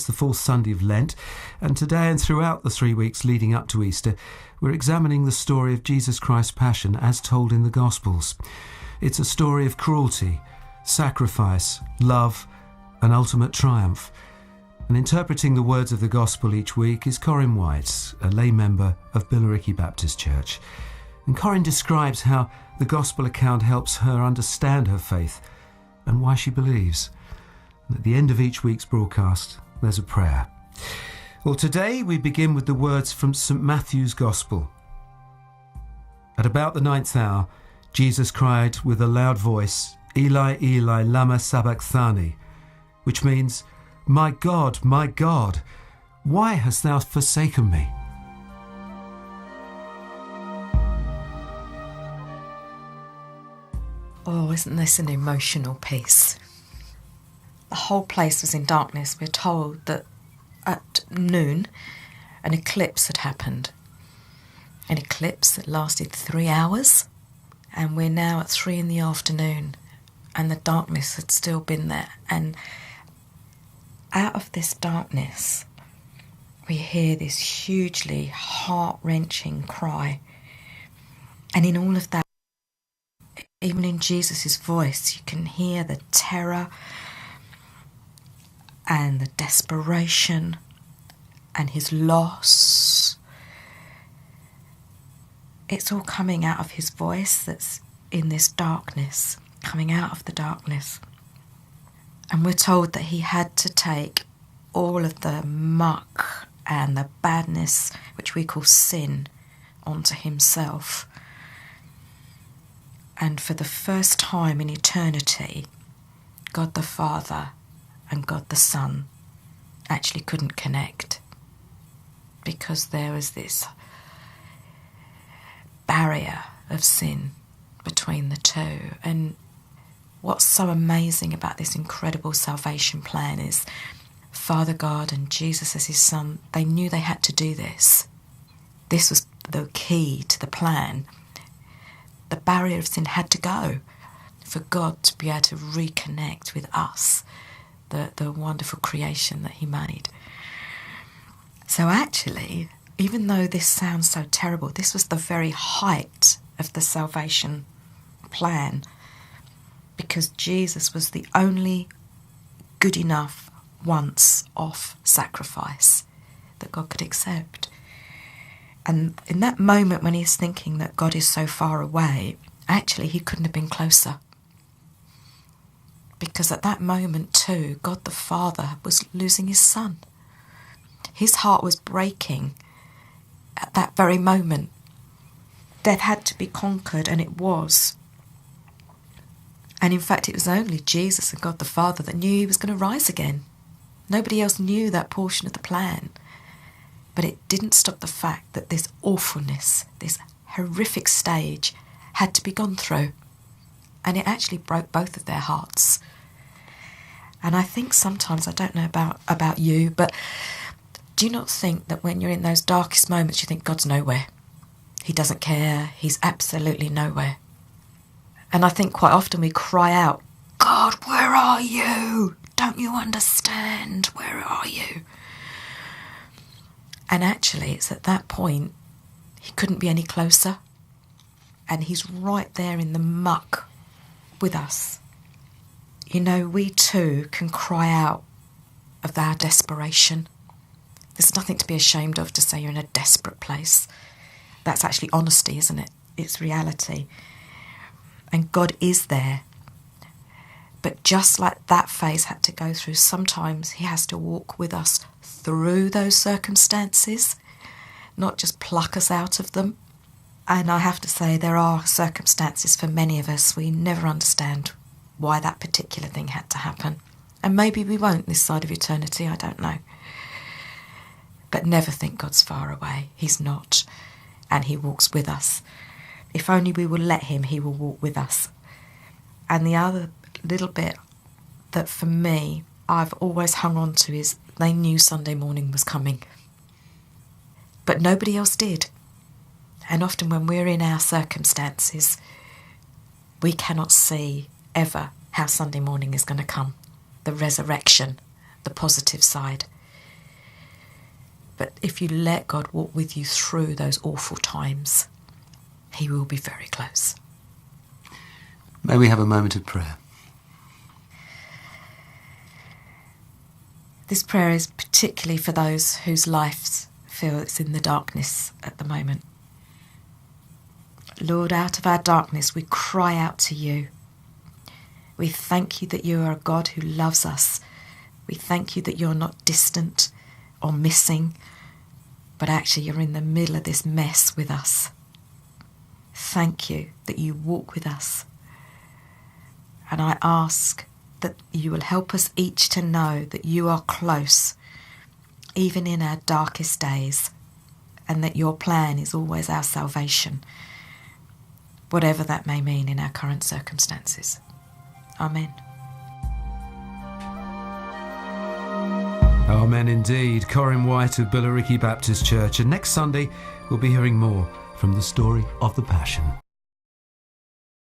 It's the fourth Sunday of Lent, and today and throughout the 3 weeks leading up to Easter, we're examining the story of Jesus Christ's Passion as told in the Gospels. It's a story of cruelty, sacrifice, love, and ultimate triumph. And interpreting the words of the Gospel each week is Corinne White, a lay member of Billericay Baptist Church. And Corinne describes how the Gospel account helps her understand her faith and why she believes. And at the end of each week's broadcast, there's a prayer. Well, today we begin with the words from St. Matthew's Gospel. At about the 9th hour, Jesus cried with a loud voice, "Eli, Eli, lama sabachthani," which means, my God, why hast thou forsaken me?" Oh, isn't this an emotional piece? The whole place was in darkness. We're told that at noon, an eclipse had happened. An eclipse that lasted 3 hours, and we're now at 3 in the afternoon, and the darkness had still been there. And out of this darkness, we hear this hugely heart-wrenching cry. And in all of that, even in Jesus' voice, you can hear the terror and the desperation and his loss. It's all coming out of his voice that's in this darkness, coming out of the darkness. And we're told that he had to take all of the muck and the badness, which we call sin, onto himself. And for the first time in eternity, God the Father and God the Son actually couldn't connect, because there was this barrier of sin between the two. And what's so amazing about this incredible salvation plan is Father God and Jesus as his Son, they knew they had to do this. This was the key to the plan. The barrier of sin had to go for God to be able to reconnect with us, the wonderful creation that he made. So actually, even though this sounds so terrible, this was the very height of the salvation plan, because Jesus was the only good enough once-off sacrifice that God could accept. And in that moment when he's thinking that God is so far away, actually he couldn't have been closer. Because at that moment too, God the Father was losing his Son. His heart was breaking at that very moment. Death had to be conquered, and it was. And in fact, it was only Jesus and God the Father that knew he was going to rise again. Nobody else knew that portion of the plan. But it didn't stop the fact that this awfulness, this horrific stage, had to be gone through. And it actually broke both of their hearts. And I think sometimes, I don't know about you, but do you not think that when you're in those darkest moments, you think God's nowhere? He doesn't care. He's absolutely nowhere. And I think quite often we cry out, "God, where are you? Don't you understand? Where are you?" And actually, it's at that point, he couldn't be any closer. And he's right there in the muck with us. You know, we too can cry out of our desperation. There's nothing to be ashamed of to say you're in a desperate place. That's actually honesty, isn't it? It's reality. And God is there. But just like that phase had to go through, sometimes he has to walk with us through those circumstances, not just pluck us out of them. And I have to say, there are circumstances for many of us we never understand why that particular thing had to happen. And maybe we won't this side of eternity, I don't know. But never think God's far away. He's not. And he walks with us. If only we will let him, he will walk with us. And the other little bit that for me I've always hung on to is they knew Sunday morning was coming. But nobody else did. And often when we're in our circumstances, we cannot see ever how Sunday morning is going to come. The resurrection, the positive side. But if you let God walk with you through those awful times, he will be very close. May we have a moment of prayer. This prayer is particularly for those whose lives feel it's in the darkness at the moment. Lord, out of our darkness we cry out to you. We thank you that you are a God who loves us. We thank you that you're not distant or missing, but actually you're in the middle of this mess with us. Thank you that you walk with us. And I ask that you will help us each to know that you are close, even in our darkest days, and that your plan is always our salvation, whatever that may mean in our current circumstances. Amen. Amen indeed. Corinne White of Billericay Baptist Church. And next Sunday, we'll be hearing more from the story of the Passion.